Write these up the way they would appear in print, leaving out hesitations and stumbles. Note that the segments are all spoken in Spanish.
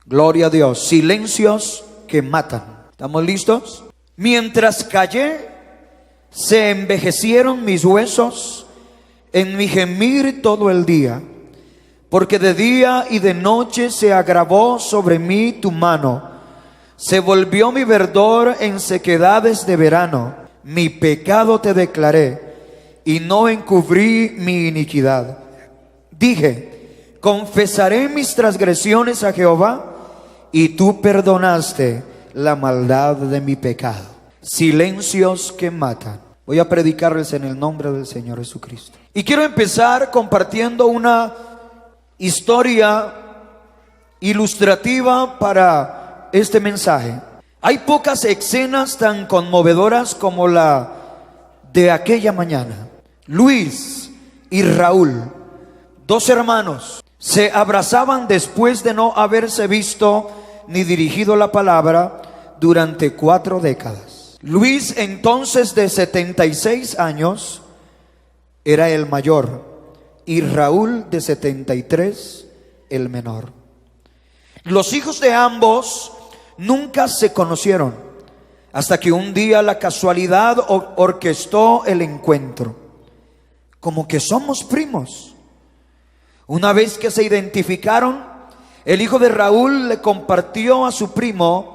Gloria a Dios. Silencios que matan. ¿Estamos listos? Mientras callé, se envejecieron mis huesos en mi gemir todo el día, porque de día y de noche se agravó sobre mí tu mano. Se volvió mi verdor en sequedades de verano. Mi pecado te declaré y no encubrí mi iniquidad. Dije, confesaré mis transgresiones a Jehová, y tú perdonaste la maldad de mi pecado. Silencios que matan. Voy a predicarles en el nombre del Señor Jesucristo. Y quiero empezar compartiendo una historia ilustrativa para este mensaje. Hay pocas escenas tan conmovedoras como la de aquella mañana. Luis y Raúl, dos hermanos, se abrazaban después de no haberse visto ni dirigido la palabra durante 4 décadas. Luis, entonces de 76 años, era el mayor, y Raúl, de 73, el menor. Los hijos de ambos nunca se conocieron, hasta que un día la casualidad orquestó el encuentro. Como que somos primos. Una vez que se identificaron, el hijo de Raúl le compartió a su primo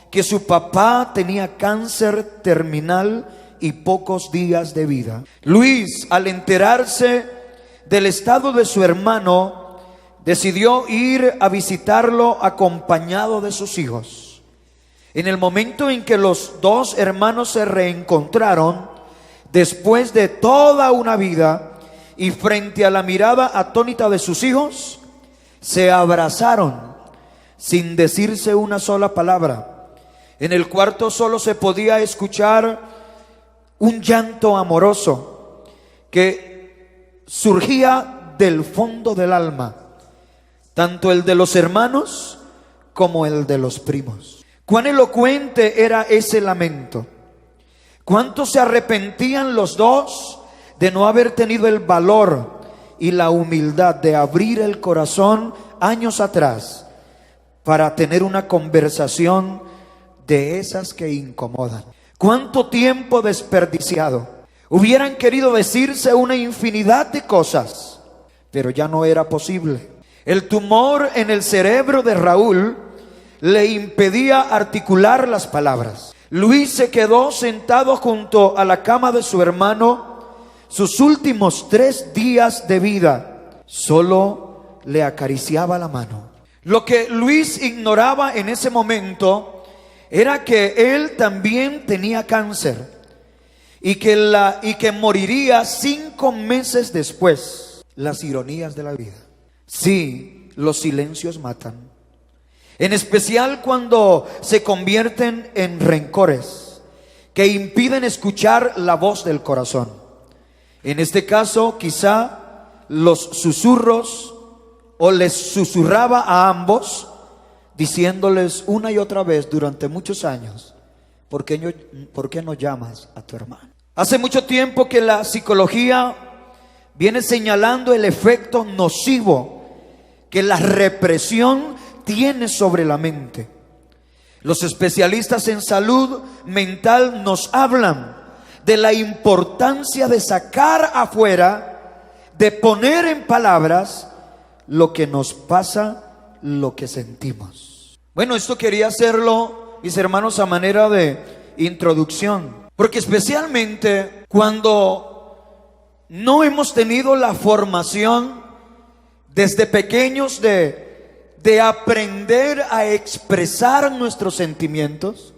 que su papá tenía cáncer terminal y pocos días de vida. Luis, al enterarse del estado de su hermano, decidió ir a visitarlo acompañado de sus hijos. En el momento en que los dos hermanos se reencontraron, después de toda una vida, y frente a la mirada atónita de sus hijos, se abrazaron sin decirse una sola palabra. En el cuarto solo se podía escuchar un llanto amoroso que surgía del fondo del alma, tanto el de los hermanos como el de los primos. Cuán elocuente era ese lamento. Cuánto se arrepentían los dos de no haber tenido el valor y la humildad de abrir el corazón años atrás para tener una conversación de esas que incomodan. Cuánto tiempo desperdiciado. Hubieran querido decirse una infinidad de cosas, pero ya no era posible. El tumor en el cerebro de Raúl le impedía articular las palabras. Luis se quedó sentado junto a la cama de su hermano sus últimos 3 días de vida. Solo le acariciaba la mano. Lo que Luis ignoraba en ese momento era que él también tenía cáncer y que moriría 5 meses después. Las ironías de la vida. Sí, los silencios matan, en especial cuando se convierten en rencores que impiden escuchar la voz del corazón. En este caso, quizá los susurros, o les susurraba a ambos, diciéndoles una y otra vez durante muchos años: ¿por qué no llamas a tu hermano? Hace mucho tiempo que la psicología viene señalando el efecto nocivo que la represión tiene sobre la mente. Los especialistas en salud mental nos hablan de la importancia de sacar afuera, de poner en palabras lo que nos pasa, lo que sentimos. Bueno, esto quería hacerlo, mis hermanos, a manera de introducción, porque especialmente cuando no hemos tenido la formación desde pequeños de aprender a expresar nuestros sentimientos,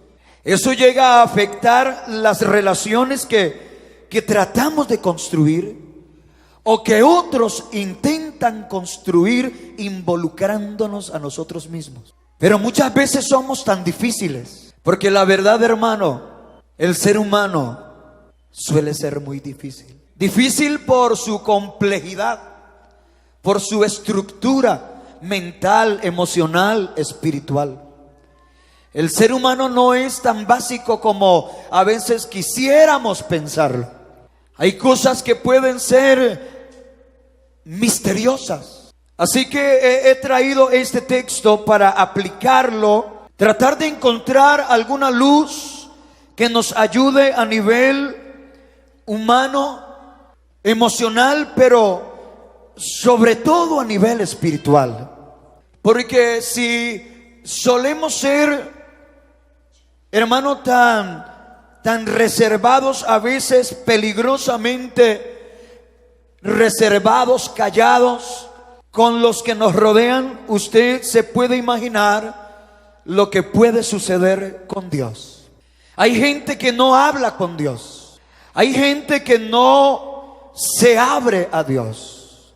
eso llega a afectar las relaciones que tratamos de construir, o que otros intentan construir involucrándonos a nosotros mismos. Pero muchas veces somos tan difíciles, porque la verdad, hermano, el ser humano suele ser muy difícil. Difícil por su complejidad, por su estructura mental, emocional, espiritual. El ser humano no es tan básico como a veces quisiéramos pensarlo. Hay cosas que pueden ser misteriosas. Así que he traído este texto para aplicarlo, tratar de encontrar alguna luz que nos ayude a nivel humano, emocional, pero sobre todo a nivel espiritual. Porque si solemos ser, hermano, tan reservados, a veces peligrosamente reservados, callados con los que nos rodean, usted se puede imaginar lo que puede suceder con Dios. Hay gente que no habla con Dios. Hay gente que no se abre a Dios.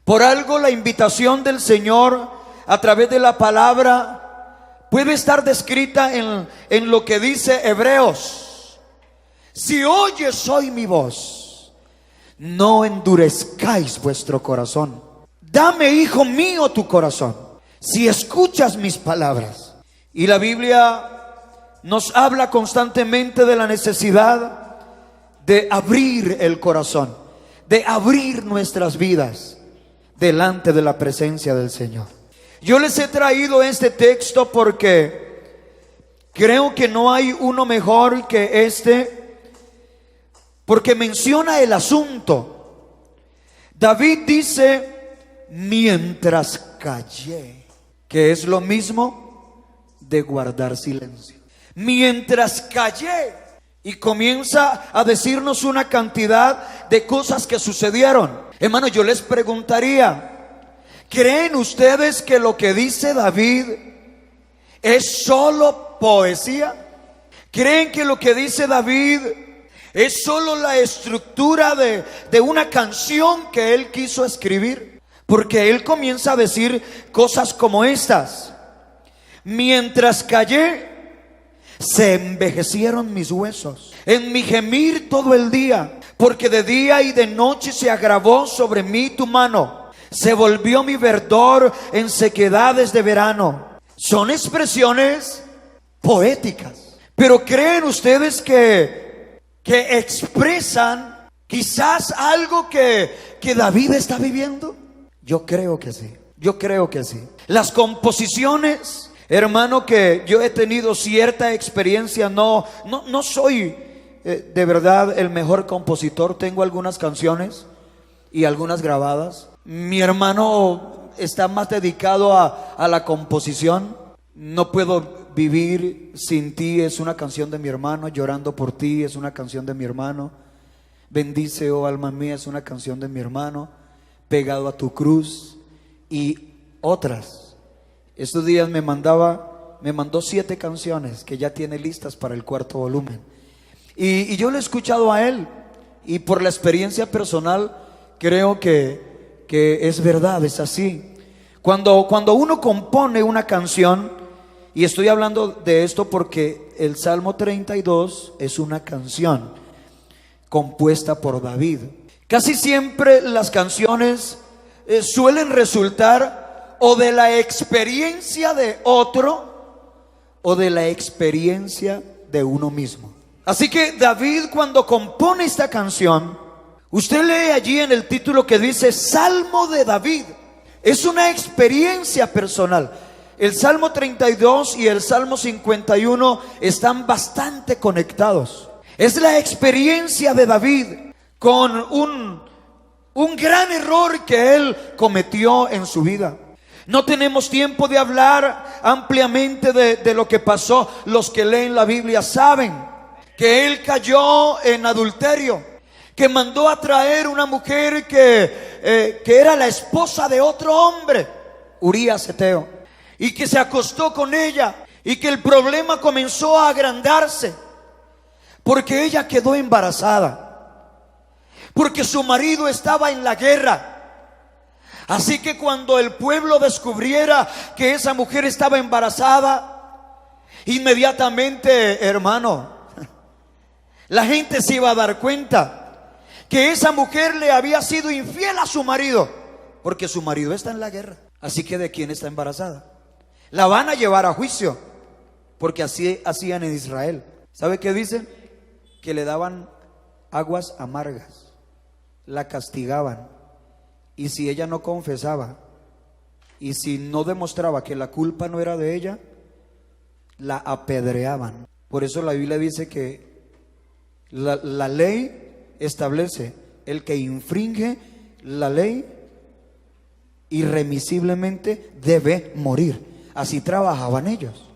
Por algo la invitación del Señor a través de la palabra puede estar descrita en lo que dice Hebreos. Si oyes hoy mi voz, no endurezcáis vuestro corazón. Dame, hijo mío, tu corazón, si escuchas mis palabras. Y la Biblia nos habla constantemente de la necesidad de abrir el corazón, de abrir nuestras vidas delante de la presencia del Señor. Yo les he traído este texto porque creo que no hay uno mejor que este, porque menciona el asunto. David dice: mientras callé, que es lo mismo de guardar silencio. Mientras callé, y comienza a decirnos una cantidad de cosas que sucedieron. Hermano, yo les preguntaría, ¿creen ustedes que lo que dice David es solo poesía? ¿Creen que lo que dice David es solo la estructura de una canción que él quiso escribir? Porque él comienza a decir cosas como estas: mientras callé, se envejecieron mis huesos en mi gemir todo el día, porque de día y de noche se agravó sobre mí tu mano. Se volvió mi verdor en sequedades de verano. Son expresiones poéticas, pero ¿creen ustedes que expresan quizás algo que David está viviendo? Yo creo que sí, yo creo que sí. Las composiciones, hermano, que yo he tenido cierta experiencia, no soy de verdad el mejor compositor. Tengo algunas canciones y algunas grabadas. Mi hermano está más dedicado a la composición. No puedo vivir sin ti es una canción de mi hermano. Llorando por ti es una canción de mi hermano. Bendice, oh alma mía, es una canción de mi hermano. Pegado a tu cruz y otras. Estos días me mandó 7 canciones que ya tiene listas para el 4º volumen. Y yo lo he escuchado a él, y por la experiencia personal creo que es verdad, es así. Cuando uno compone una canción, y estoy hablando de esto porque el Salmo 32 es una canción compuesta por David. Casi siempre las canciones suelen resultar o de la experiencia de otro o de la experiencia de uno mismo. Así que David, cuando compone esta canción, usted lee allí en el título que dice Salmo de David. Es una experiencia personal. El Salmo 32 y el Salmo 51 están bastante conectados. Es la experiencia de David con un gran error que él cometió en su vida. No tenemos tiempo de hablar ampliamente de lo que pasó. Los que leen la Biblia saben que él cayó en adulterio, que mandó a traer una mujer que era la esposa de otro hombre, Urías Eteo, y que se acostó con ella, y que el problema comenzó a agrandarse porque ella quedó embarazada, porque su marido estaba en la guerra. Así que cuando el pueblo descubriera que esa mujer estaba embarazada, inmediatamente, hermano, la gente se iba a dar cuenta que esa mujer le había sido infiel a su marido, porque su marido está en la guerra. Así que ¿de quién está embarazada? La van a llevar a juicio, porque así hacían en Israel. ¿Sabe qué dicen? Que le daban aguas amargas, la castigaban, y si ella no confesaba, Y si no demostraba que la culpa no era de ella, la apedreaban. Por eso la Biblia dice que la ley establece: el que infringe la ley irremisiblemente debe morir. Así trabajaban ellos.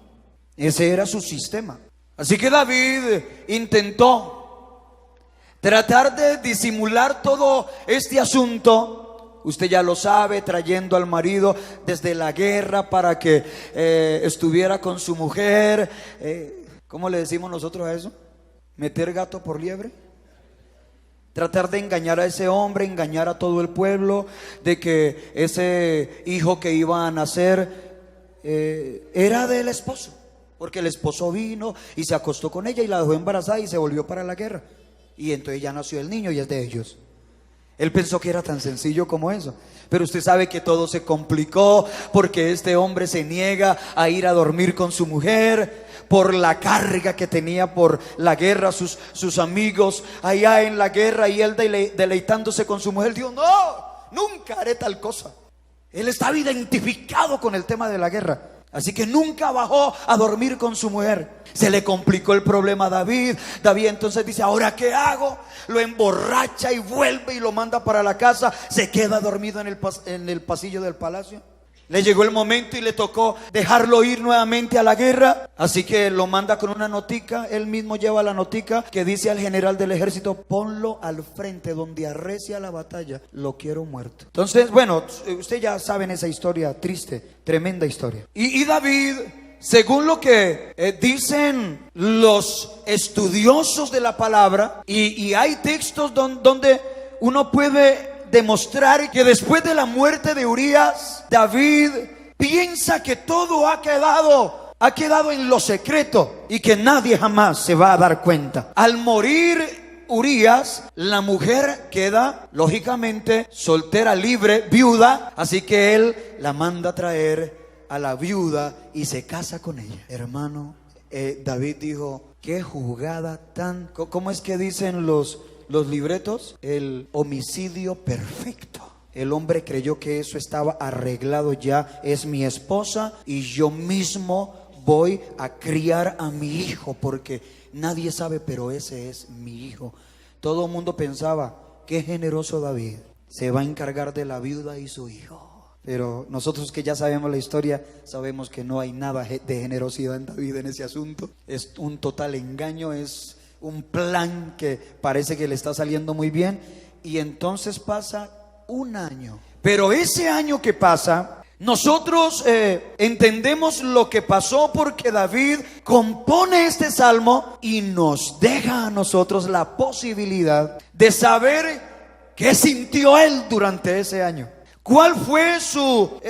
Ese era su sistema. Así que David intentó tratar de disimular todo este asunto. Usted ya lo sabe, trayendo al marido desde la guerra para que estuviera con su mujer. ¿Cómo le decimos nosotros a eso? ¿Meter gato por liebre? Tratar de engañar a ese hombre, engañar a todo el pueblo, de que ese hijo que iba a nacer era del esposo, porque el esposo vino y se acostó con ella y la dejó embarazada y se volvió para la guerra. Y entonces ya nació el niño y es de ellos. Él pensó que era tan sencillo como eso. Pero usted sabe que todo se complicó porque este hombre se niega a ir a dormir con su mujer por la carga que tenía por la guerra, sus amigos allá en la guerra, y él deleitándose con su mujer dijo: no, nunca haré tal cosa. Él estaba identificado con el tema de la guerra, así que nunca bajó a dormir con su mujer. Se le complicó el problema a David. David entonces dice: ¿ahora qué hago? Lo emborracha y vuelve y lo manda para la casa. Se queda dormido en el pasillo del palacio. Le llegó el momento y le tocó dejarlo ir nuevamente a la guerra. Así que lo manda con una notica. Él mismo lleva la notica que dice al general del ejército: ponlo al frente donde arrecia la batalla, lo quiero muerto. Entonces, bueno, usted ya saben esa historia triste, tremenda historia. Y David, según lo que dicen los estudiosos de la palabra, y hay textos donde uno puede demostrar que después de la muerte de Urías, David piensa que todo ha quedado en lo secreto y que nadie jamás se va a dar cuenta. Al morir Urías, la mujer queda lógicamente soltera, libre, viuda, así que él la manda a traer a la viuda y se casa con ella. Hermano, David dijo: qué jugada tan... ¿Cómo es que dicen los libretos? El homicidio perfecto. El hombre creyó que eso estaba arreglado ya. Es mi esposa y yo mismo voy a criar a mi hijo, porque nadie sabe, pero ese es mi hijo. Todo el mundo pensaba: qué generoso David, se va a encargar de la viuda y su hijo. Pero nosotros que ya sabemos la historia, sabemos que no hay nada de generosidad en David en ese asunto. Es un total engaño, es un plan que parece que le está saliendo muy bien. Y entonces pasa un año. Pero ese año que pasa, nosotros entendemos lo que pasó porque David compone este salmo y nos deja a nosotros la posibilidad de saber qué sintió él durante ese año. ¿Cuál fue su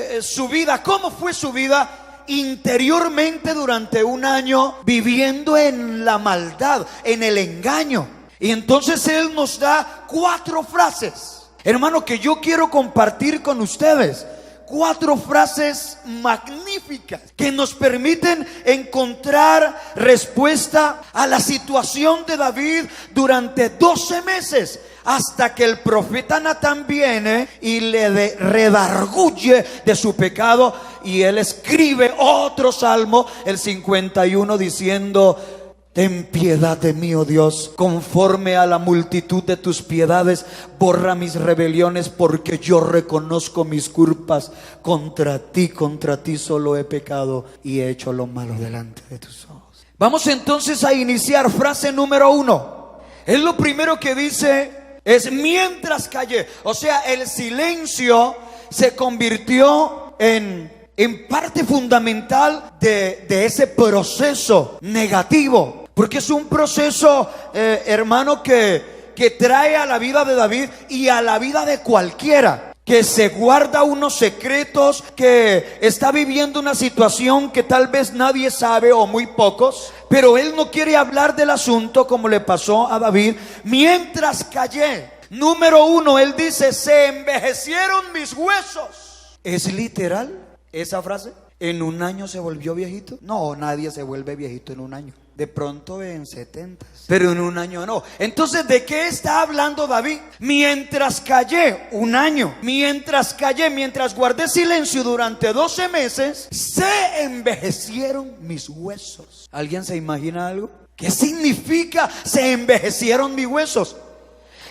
vida? ¿Cómo fue su vida interiormente durante un año viviendo en la maldad, en el engaño? Y entonces él nos da 4 frases, hermano, que yo quiero compartir con ustedes. 4 frases magníficas que nos permiten encontrar respuesta a la situación de David durante 12 meses, hasta que el profeta Natán viene y le redarguye de su pecado, y él escribe otro salmo, el 51, diciendo: ten piedad de mí, oh Dios, conforme a la multitud de tus piedades, borra mis rebeliones, porque yo reconozco mis culpas. Contra ti solo he pecado y he hecho lo malo delante de tus ojos. Vamos entonces a iniciar. Frase número 1. Es lo primero que dice, es mientras callé. O sea, el silencio se convirtió en parte fundamental de ese proceso negativo. Porque es un proceso, hermano, que trae a la vida de David y a la vida de cualquiera que se guarda unos secretos, que está viviendo una situación que tal vez nadie sabe o muy pocos, pero él no quiere hablar del asunto, como le pasó a David. Mientras callé. Número 1, él dice: se envejecieron mis huesos. ¿Es literal esa frase? ¿En un año se volvió viejito? No, nadie se vuelve viejito en un año. De pronto en 70, pero en un año no. Entonces, ¿de qué está hablando David? Mientras callé un año, mientras guardé silencio durante 12 meses, se envejecieron mis huesos. ¿Alguien se imagina algo? ¿Qué significa se envejecieron mis huesos?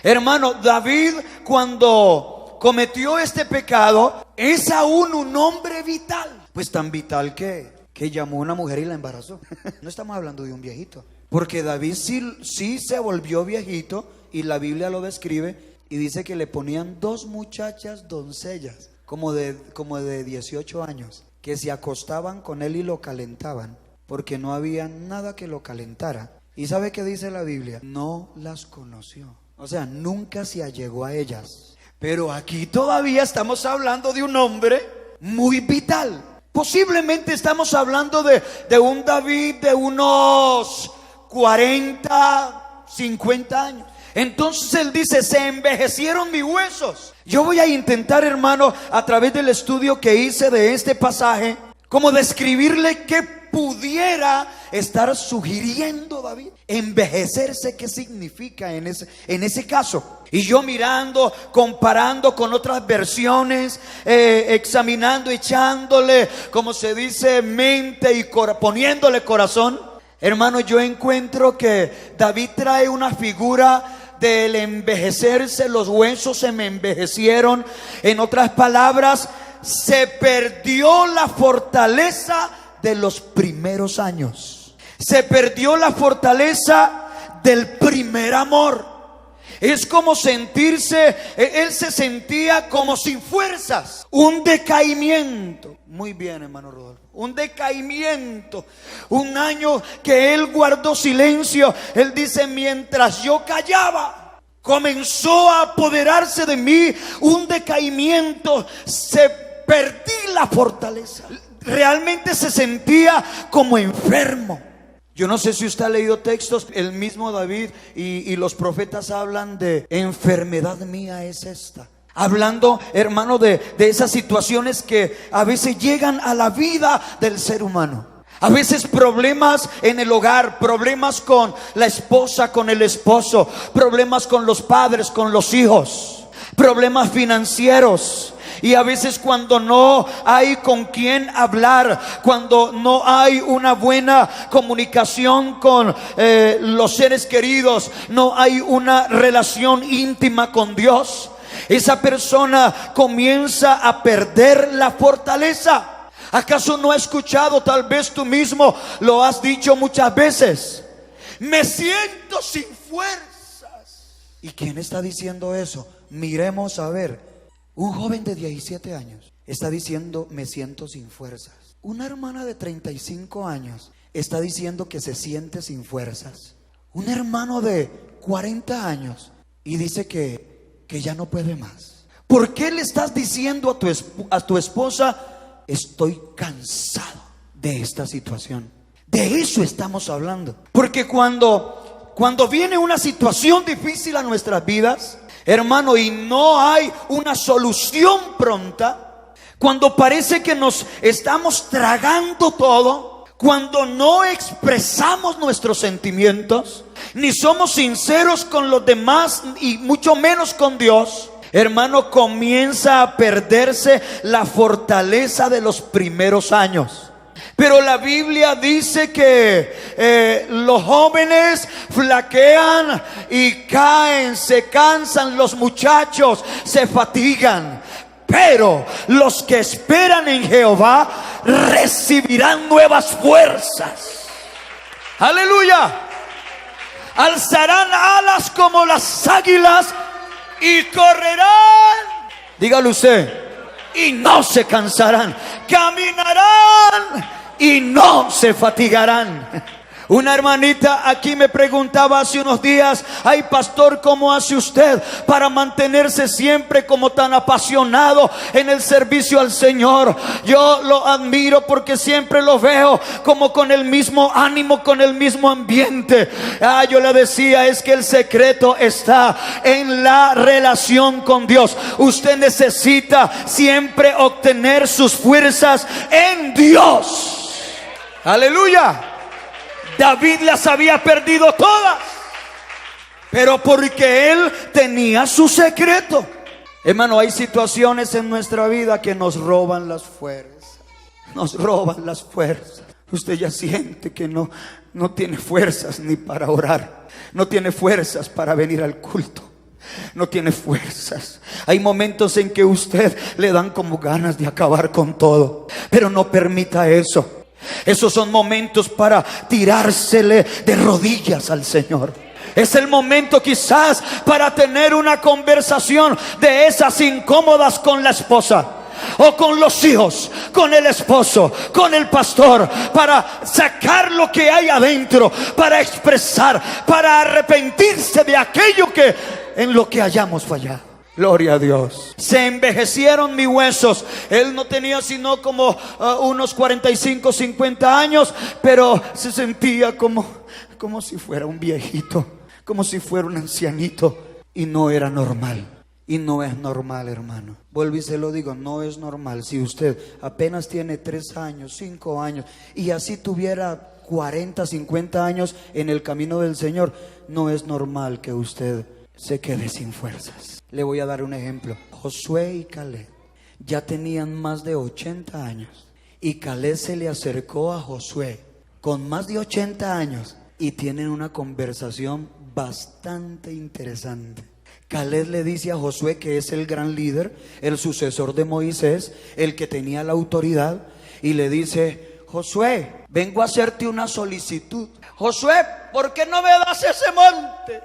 Hermano, David, cuando cometió este pecado, es aún un hombre vital. Pues tan vital que llamó a una mujer y la embarazó. No estamos hablando de un viejito, porque David sí se volvió viejito, y la Biblia lo describe y dice que le ponían 2 muchachas doncellas como de 18 años, que se acostaban con él y lo calentaban, porque no había nada que lo calentara. ¿Y sabe qué dice la Biblia? No las conoció, o sea, nunca se allegó a ellas. Pero aquí todavía estamos hablando de un hombre muy vital. Posiblemente estamos hablando de un David de unos 40, 50 años. Entonces él dice, se envejecieron mis huesos. Yo voy a intentar, hermano, a través del estudio que hice de este pasaje, como describirle qué pudiera estar sugiriendo David. Envejecerse, ¿qué significa en ese caso? Y yo mirando, comparando con otras versiones, examinando, echándole, como se dice, mente y poniéndole corazón, hermano, yo encuentro que David trae una figura del envejecerse. Los huesos se me envejecieron. En otras palabras, se perdió la fortaleza de los primeros años. Se perdió la fortaleza del primer amor. Es como sentirse, él se sentía como sin fuerzas, un decaimiento. Muy bien, hermano Rodolfo, un decaimiento. Un año que él guardó silencio. Él dice, mientras yo callaba, comenzó a apoderarse de mí un decaimiento. Se perdí la fortaleza. Realmente se sentía como enfermo. Yo no sé si usted ha leído textos, el mismo David y los profetas hablan de enfermedad mía es esta. Hablando, hermano, de esas situaciones que a veces llegan a la vida del ser humano. A veces problemas en el hogar, problemas con la esposa, con el esposo, problemas con los padres, con los hijos, problemas financieros. Y a veces cuando no hay con quién hablar, cuando no hay una buena comunicación con los seres queridos, no hay una relación íntima con Dios, esa persona comienza a perder la fortaleza. ¿Acaso no has escuchado? Tal vez tú mismo lo has dicho muchas veces: me siento sin fuerzas. ¿Y quién está diciendo eso? Miremos a ver. Un joven de 17 años está diciendo, me siento sin fuerzas. Una hermana de 35 años está diciendo que se siente sin fuerzas. Un hermano de 40 años y dice que ya no puede más. ¿Por qué le estás diciendo a tu esposa, estoy cansado de esta situación? De eso estamos hablando. Porque cuando viene una situación difícil a nuestras vidas, hermano, y no hay una solución pronta, cuando parece que nos estamos tragando todo, cuando no expresamos nuestros sentimientos, ni somos sinceros con los demás y mucho menos con Dios, hermano, comienza a perderse la fortaleza de los primeros años. Pero la Biblia dice que los jóvenes flaquean y caen, se cansan, los muchachos se fatigan. Pero los que esperan en Jehová recibirán nuevas fuerzas. Aleluya. Alzarán alas como las águilas y correrán. Dígalo usted. Y no se cansarán. Caminarán y no se fatigarán. Una hermanita aquí me preguntaba hace unos días: ay, pastor, ¿cómo hace usted para mantenerse siempre como tan apasionado en el servicio al Señor? Yo lo admiro porque siempre lo veo como con el mismo ánimo, con el mismo ambiente. Yo le decía, es que el secreto está en la relación con Dios. Usted necesita siempre obtener sus fuerzas en Dios. Aleluya. David las había perdido todas, pero porque él tenía su secreto. Hermano, hay situaciones en nuestra vida que nos roban las fuerzas. Nos roban las fuerzas. Usted ya siente que no tiene fuerzas ni para orar. No tiene fuerzas para venir al culto. No tiene fuerzas. Hay momentos en que usted le dan como ganas de acabar con todo, pero no permita eso. Esos son momentos para tirársele de rodillas al Señor. Es el momento quizás para tener una conversación de esas incómodas con la esposa, o con los hijos, con el esposo, con el pastor, para sacar lo que hay adentro, para expresar, para arrepentirse de aquello en lo que hayamos fallado. Gloria a Dios. Se envejecieron mis huesos. Él no tenía sino como unos 45, 50 años, pero se sentía como si fuera un viejito, como si fuera un ancianito, y no era normal. Y no es normal, hermano. Vuelvo y se lo digo, no es normal. Si usted apenas tiene 3 años, 5 años, y así tuviera 40, 50 años en el camino del Señor, no es normal que usted se quede sin fuerzas. Le voy a dar un ejemplo. Josué y Caleb ya tenían más de 80 años, y Caleb se le acercó a Josué con más de 80 años y tienen una conversación bastante interesante. Caleb le dice a Josué, que es el gran líder, el sucesor de Moisés, el que tenía la autoridad, y le dice: Josué, vengo a hacerte una solicitud. Josué, ¿por qué no me das ese monte?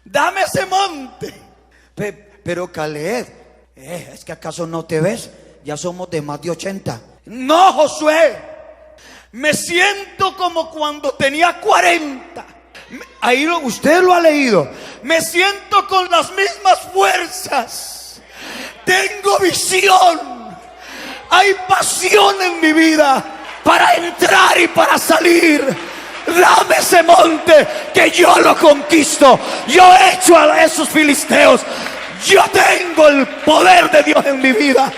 Dame ese monte. Pero Caleb, ¿es que acaso no te ves? Ya somos de más de 80. No, Josué, me siento como cuando tenía 40. Ahí usted lo ha leído. Me siento con las mismas fuerzas. Tengo visión. Hay pasión en mi vida para entrar y para salir. Dame ese monte que yo lo conquisto. Yo echo a esos filisteos. Yo tengo el poder de Dios en mi vida.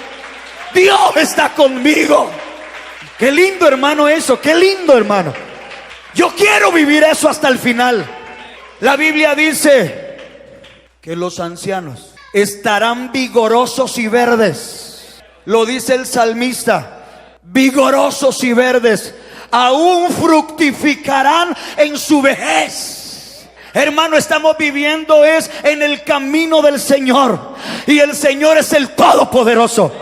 Dios está conmigo. Qué lindo, hermano, eso. Qué lindo, hermano. Yo quiero vivir eso hasta el final. La Biblia dice que los ancianos estarán vigorosos y verdes. Lo dice el salmista: vigorosos y verdes, aún fructificarán en su vejez. Hermano, estamos viviendo en el camino del Señor, y el Señor es el Todopoderoso.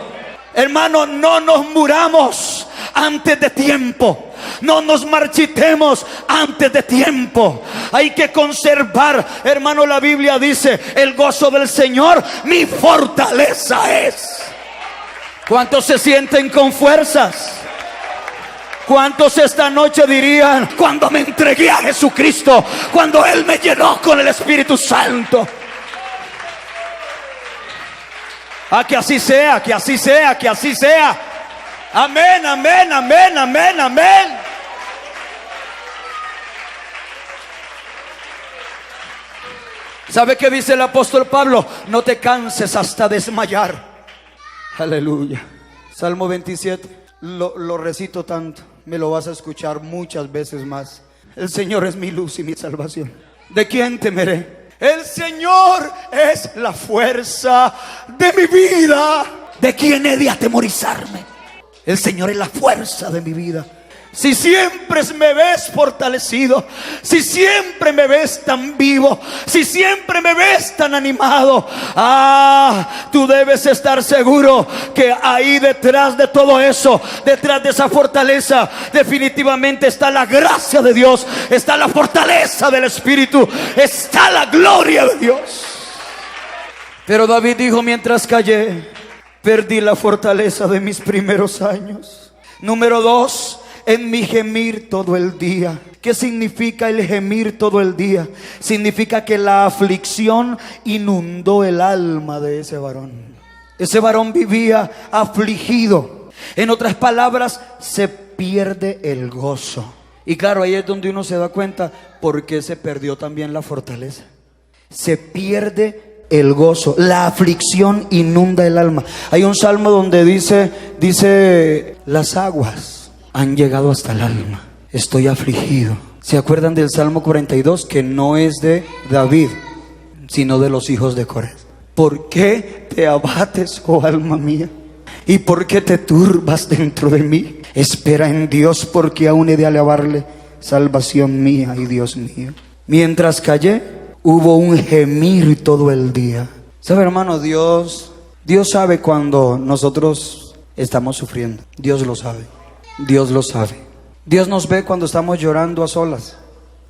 Hermano, no nos muramos antes de tiempo. No nos marchitemos antes de tiempo. Hay que conservar, hermano, la Biblia dice: el gozo del Señor mi fortaleza es. ¿Cuántos se sienten con fuerzas? ¿Cuántos esta noche dirían: cuando me entregué a Jesucristo, cuando Él me llenó con el Espíritu Santo? Que así sea, que así sea, que así sea. Amén, amén, amén, amén, amén. ¿Sabe qué dice el apóstol Pablo? No te canses hasta desmayar. Aleluya. Salmo 27. Lo recito tanto, me lo vas a escuchar muchas veces más. El Señor es mi luz y mi salvación. ¿De quién temeré? El Señor es la fuerza de mi vida. ¿De quién he de atemorizarme? El Señor es la fuerza de mi vida. Si siempre me ves fortalecido, si siempre me ves tan vivo, si siempre me ves tan animado, tú debes estar seguro que ahí detrás de todo eso, detrás de esa fortaleza, definitivamente está la gracia de Dios, está la fortaleza del Espíritu, está la gloria de Dios. Pero David dijo: mientras callé, perdí la fortaleza de mis primeros años. Número 2, en mi gemir todo el día. ¿Qué significa el gemir todo el día? Significa que la aflicción inundó el alma de ese varón. Ese varón vivía afligido. En otras palabras, se pierde el gozo. Y claro, ahí es donde uno se da cuenta por qué se perdió también la fortaleza. Se pierde el gozo. La aflicción inunda el alma. Hay un salmo donde dice, las aguas han llegado hasta el alma. Estoy afligido. ¿Se acuerdan del Salmo 42? Que no es de David, sino de los hijos de Coré. ¿Por qué te abates, oh alma mía? ¿Y por qué te turbas dentro de mí? Espera en Dios, porque aún he de alabarle, salvación mía y Dios mío. Mientras callé, hubo un gemir todo el día. ¿Sabe, hermano? Dios sabe cuando nosotros estamos sufriendo. Dios lo sabe. Dios lo sabe. Dios nos ve cuando estamos llorando a solas.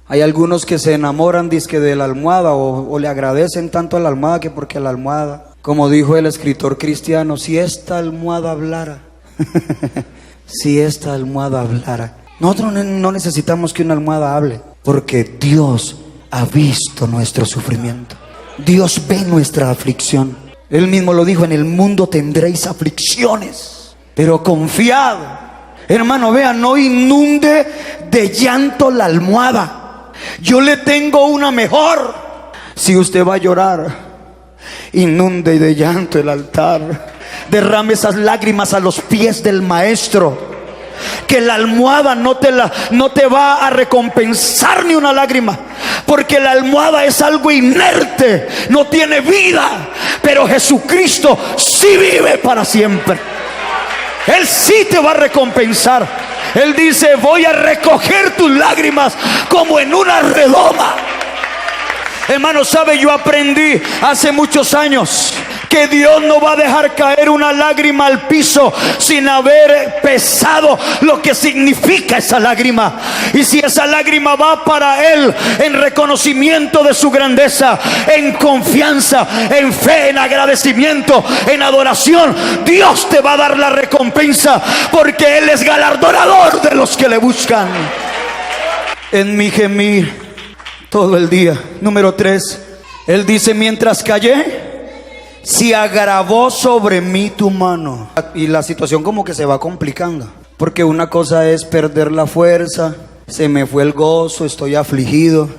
Hay algunos que se enamoran dizque de la almohada o le agradecen tanto a la almohada que porque la almohada, como dijo el escritor cristiano, si esta almohada hablara, si esta almohada hablara. Nosotros no necesitamos que una almohada hable, porque Dios ha visto nuestro sufrimiento. Dios ve nuestra aflicción. Él mismo lo dijo, en el mundo tendréis aflicciones, pero confiad. Hermano, vea, no inunde de llanto la almohada. Yo le tengo una mejor. Si usted va a llorar, inunde de llanto el altar. Derrame esas lágrimas a los pies del maestro. Que la almohada no te va a recompensar ni una lágrima, porque la almohada es algo inerte, no tiene vida. Pero Jesucristo sí vive para siempre. Él sí te va a recompensar. Él dice, voy a recoger tus lágrimas como en una redoma. Hermano, sabe, yo aprendí hace muchos años que Dios no va a dejar caer una lágrima al piso sin haber pesado lo que significa esa lágrima. Y si esa lágrima va para Él en reconocimiento de su grandeza, en confianza, en fe, en agradecimiento, en adoración, Dios te va a dar la recompensa, porque Él es galardonador de los que le buscan. En mi gemir todo el día. Número 3, Él dice, mientras callé, se agravó sobre mí tu mano. Y la situación como que se va complicando, porque una cosa es perder la fuerza, se me fue el gozo, estoy afligido,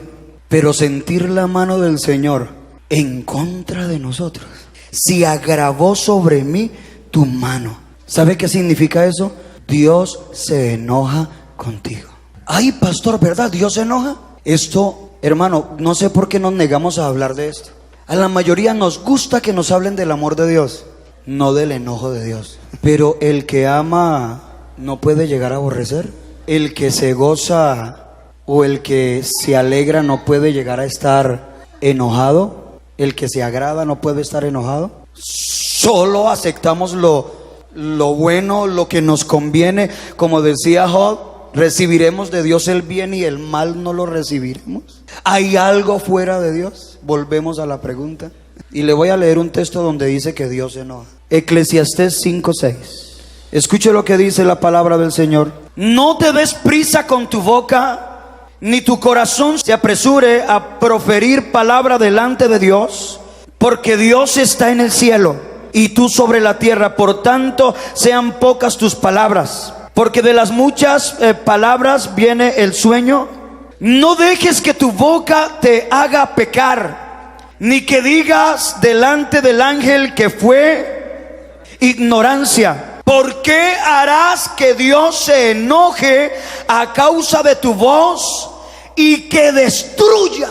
pero sentir la mano del Señor en contra de nosotros. Se agravó sobre mí tu mano. ¿Sabe qué significa eso? Dios se enoja contigo. Ay, pastor, ¿verdad? ¿Dios se enoja? Esto, hermano, no sé por qué nos negamos a hablar de esto. A la mayoría nos gusta que nos hablen del amor de Dios, no del enojo de Dios. Pero el que ama no puede llegar a aborrecer. El que se goza o el que se alegra no puede llegar a estar enojado. El que se agrada no puede estar enojado. Solo aceptamos lo bueno, lo que nos conviene. Como decía Job, ¿recibiremos de Dios el bien y el mal no lo recibiremos? ¿Hay algo fuera de Dios? Volvemos a la pregunta. Y le voy a leer un texto donde dice que Dios se enoja. Eclesiastés 5:6. Escuche lo que dice la palabra del Señor. No te des prisa con tu boca, ni tu corazón se apresure a proferir palabra delante de Dios, porque Dios está en el cielo y tú sobre la tierra. Por tanto, sean pocas tus palabras, porque de las muchas palabras viene el sueño. No dejes que tu boca te haga pecar, ni que digas delante del ángel que fue ignorancia. ¿Por qué harás que Dios se enoje a causa de tu voz y que destruya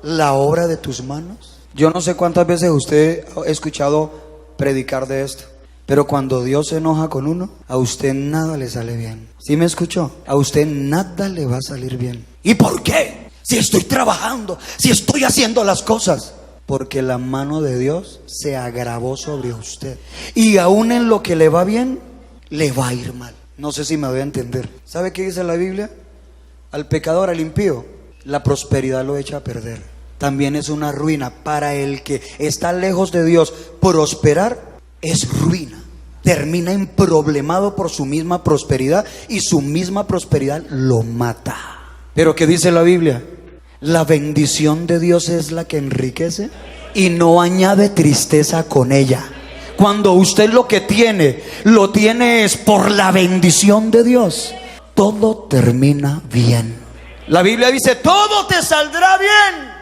la obra de tus manos? Yo no sé cuántas veces usted ha escuchado predicar de esto, pero cuando Dios se enoja con uno, a usted nada le sale bien. ¿Sí me escuchó? A usted nada le va a salir bien. ¿Y por qué? Si estoy trabajando, si estoy haciendo las cosas. Porque la mano de Dios se agravó sobre usted. Y aún en lo que le va bien, le va a ir mal. No sé si me voy a entender. ¿Sabe qué dice la Biblia? Al pecador, al impío, la prosperidad lo echa a perder. También es una ruina. Para el que está lejos de Dios, prosperar es ruina. termina emproblemado por su misma prosperidad y su misma prosperidad lo mata. Pero ¿qué dice la Biblia? La bendición de Dios es la que enriquece y no añade tristeza con ella. Cuando usted lo tiene es por la bendición de Dios, todo termina bien. La Biblia dice, todo te saldrá bien.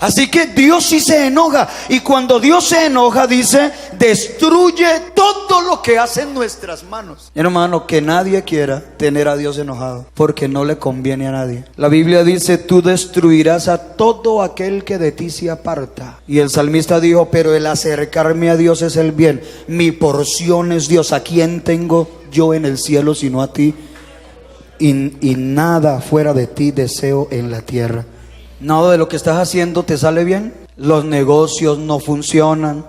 Así que Dios sí se enoja, y cuando Dios se enoja, dice, destruye todo lo que hacen nuestras manos. Hermano, que nadie quiera tener a Dios enojado, porque no le conviene a nadie. La Biblia dice, tú destruirás a todo aquel que de ti se aparta. Y el salmista dijo, pero el acercarme a Dios es el bien. Mi porción es Dios. ¿A quién tengo yo en el cielo sino a ti? Y nada fuera de ti deseo en la tierra. Nada de lo que estás haciendo te sale bien. Los negocios no funcionan,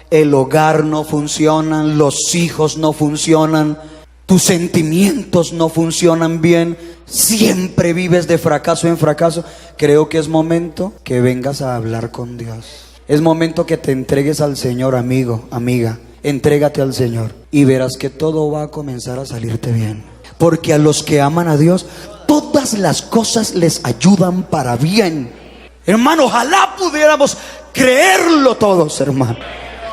el hogar no funciona, los hijos no funcionan, tus sentimientos no funcionan bien, siempre vives de fracaso en fracaso. Creo que es momento que vengas a hablar con Dios. Es momento que te entregues al Señor, amigo, amiga. Entrégate al Señor y verás que todo va a comenzar a salirte bien. Porque a los que aman a Dios, todas las cosas les ayudan para bien. Hermano, ojalá pudiéramos creerlo todos, hermano.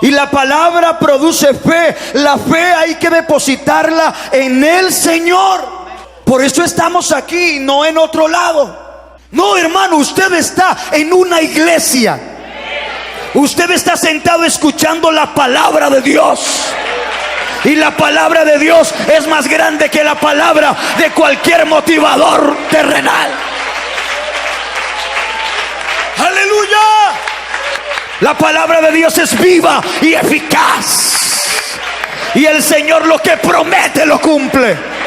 Y la palabra produce fe. La fe hay que depositarla en el Señor. Por eso estamos aquí, no en otro lado. No, hermano, usted está en una iglesia. Usted está sentado escuchando la palabra de Dios. Y la palabra de Dios es más grande que la palabra de cualquier motivador terrenal. ¡Aleluya! La palabra de Dios es viva y eficaz. Y el Señor lo que promete lo cumple.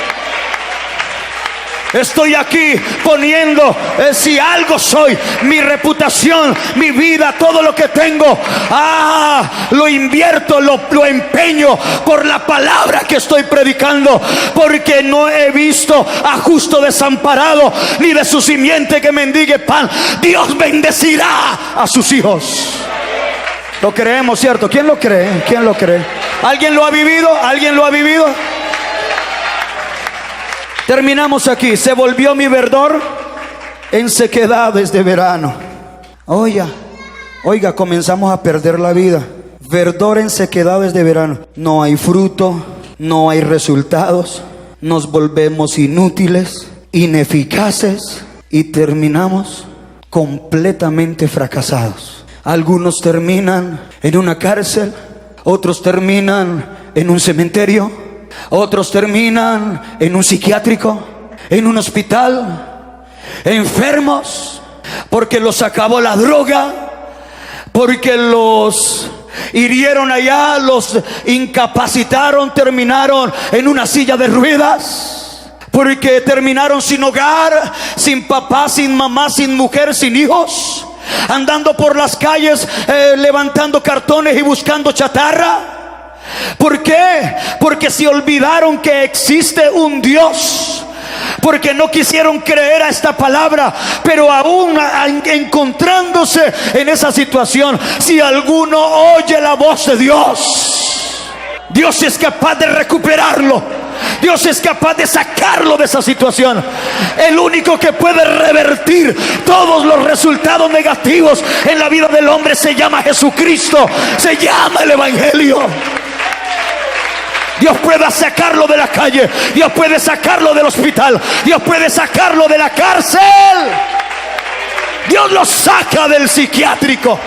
Estoy aquí poniendo, si algo soy, mi reputación, mi vida, todo lo que tengo, lo invierto, lo empeño por la palabra que estoy predicando, porque no he visto a justo desamparado, ni de su simiente que mendigue pan. Dios bendecirá a sus hijos. Lo creemos, ¿cierto? ¿Quién lo cree? ¿Quién lo cree? ¿Alguien lo ha vivido? ¿Alguien lo ha vivido? Terminamos aquí. Se volvió mi verdor en sequedades de verano. Oiga, comenzamos a perder la vida. Verdor en sequedades de verano. No hay fruto, no hay resultados. Nos volvemos inútiles, ineficaces y terminamos completamente fracasados. Algunos terminan en una cárcel, otros terminan en un cementerio, otros terminan en un psiquiátrico, en un hospital, enfermos, porque los acabó la droga, porque los hirieron allá, los incapacitaron, terminaron en una silla de ruedas, porque terminaron sin hogar, sin papá, sin mamá, sin mujer, sin hijos, andando por las calles, levantando cartones y buscando chatarra. ¿Por qué? Porque se olvidaron que existe un Dios, porque no quisieron creer a esta palabra. Pero aún encontrándose en esa situación, si alguno oye la voz de Dios, Dios es capaz de recuperarlo. Dios es capaz de sacarlo de esa situación. El único que puede revertir todos los resultados negativos en la vida del hombre se llama Jesucristo, se llama el Evangelio. Dios puede sacarlo de la calle, Dios puede sacarlo del hospital, Dios puede sacarlo de la cárcel. Dios lo saca del psiquiátrico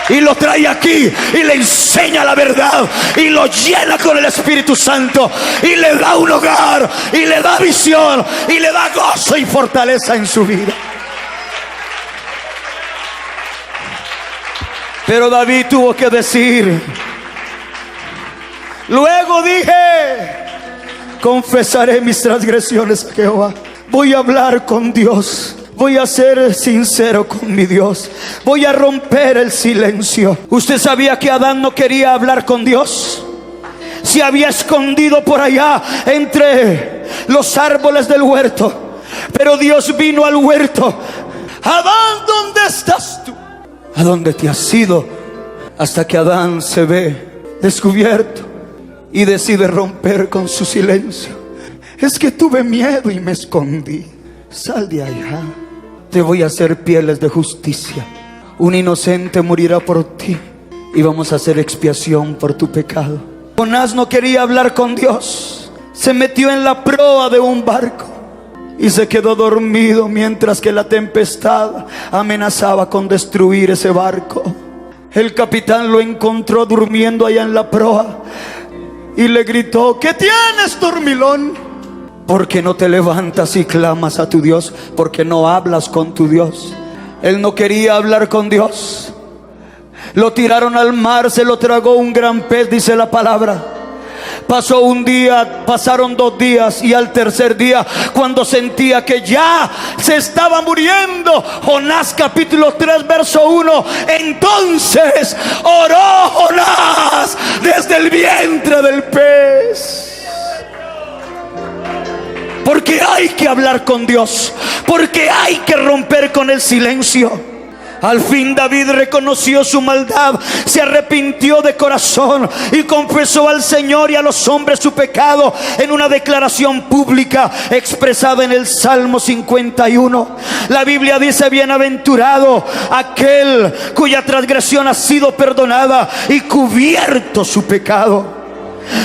y lo trae aquí y le enseña la verdad y lo llena con el Espíritu Santo y le da un hogar y le da visión y le da gozo y fortaleza en su vida. Pero David tuvo que decir: luego dije, confesaré mis transgresiones a Jehová. Voy a hablar con Dios. Voy a ser sincero con mi Dios. Voy a romper el silencio. ¿Usted sabía que Adán no quería hablar con Dios? Se había escondido por allá entre los árboles del huerto. Pero Dios vino al huerto. Adán, ¿dónde estás tú? ¿A dónde te has ido? Hasta que Adán se ve descubierto y decide romper con su silencio. Es que tuve miedo y me escondí. Sal de allá. Te voy a hacer pieles de justicia. Un inocente morirá por ti y vamos a hacer expiación por tu pecado. Jonás no quería hablar con Dios. Se metió en la proa de un barco y se quedó dormido mientras que la tempestad amenazaba con destruir ese barco. El capitán lo encontró durmiendo allá en la proa y le gritó: ¿qué tienes, dormilón? ¿Por qué no te levantas y clamas a tu Dios? ¿Por qué no hablas con tu Dios? Él no quería hablar con Dios. Lo tiraron al mar, se lo tragó un gran pez, dice la palabra. Pasó un día, pasaron 2 días, y al tercer día, cuando sentía que ya se estaba muriendo, Jonás capítulo 3 verso 1, entonces oró Jonás desde el vientre del pez. Porque hay que hablar con Dios, porque hay que romper con el silencio. Al fin David reconoció su maldad, se arrepintió de corazón y confesó al Señor y a los hombres su pecado en una declaración pública expresada en el Salmo 51. La Biblia dice: bienaventurado aquel cuya transgresión ha sido perdonada y cubierto su pecado.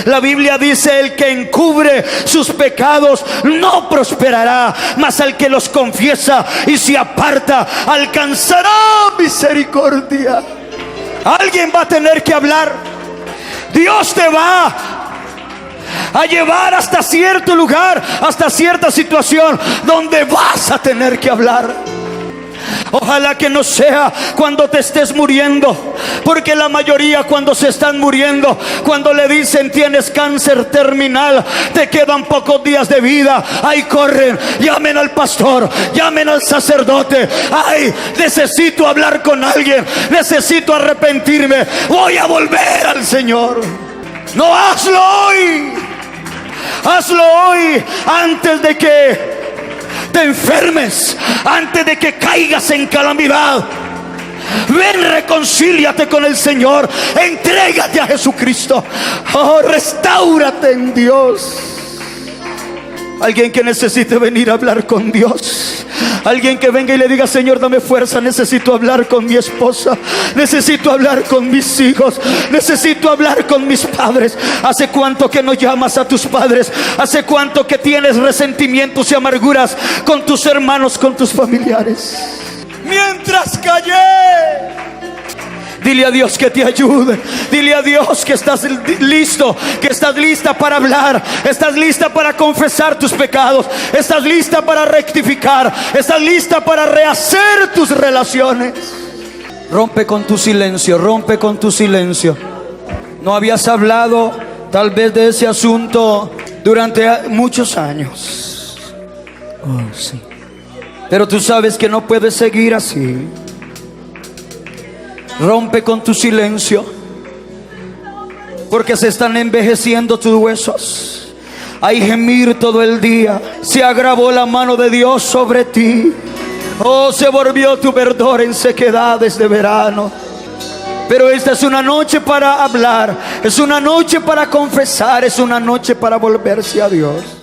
La Biblia dice: el que encubre sus pecados no prosperará, mas al que los confiesa y se aparta alcanzará misericordia. Alguien va a tener que hablar. Dios te va a llevar hasta cierto lugar, hasta cierta situación donde vas a tener que hablar. Ojalá que no sea cuando te estés muriendo, porque la mayoría cuando se están muriendo, cuando le dicen tienes cáncer terminal, te quedan pocos días de vida, ahí corren, llamen al pastor, llamen al sacerdote. Ay, necesito hablar con alguien, necesito arrepentirme, voy a volver al Señor. No, hazlo hoy, hazlo hoy, antes de que te enfermes, antes de que caigas en calamidad. Ven, reconcíliate con el Señor, entrégate a Jesucristo. Oh, restáurate en Dios. Alguien que necesite venir a hablar con Dios, alguien que venga y le diga: Señor, dame fuerza, necesito hablar con mi esposa, necesito hablar con mis hijos, necesito hablar con mis padres. ¿Hace cuánto que no llamas a tus padres? ¿Hace cuánto que tienes resentimientos y amarguras con tus hermanos, con tus familiares? Mientras callé, dile a Dios que te ayude. Dile a Dios que estás listo, que estás lista para hablar, estás lista para confesar tus pecados, estás lista para rectificar, estás lista para rehacer tus relaciones. Rompe con tu silencio, rompe con tu silencio. No habías hablado tal vez de ese asunto durante muchos años. Oh, sí. Pero tú sabes que no puedes seguir así. Rompe con tu silencio, porque se están envejeciendo tus huesos. Hay gemir todo el día. Se agravó la mano de Dios sobre ti. Oh, se volvió tu verdor en sequedades de verano. Pero esta es una noche para hablar, es una noche para confesar, es una noche para volverse a Dios.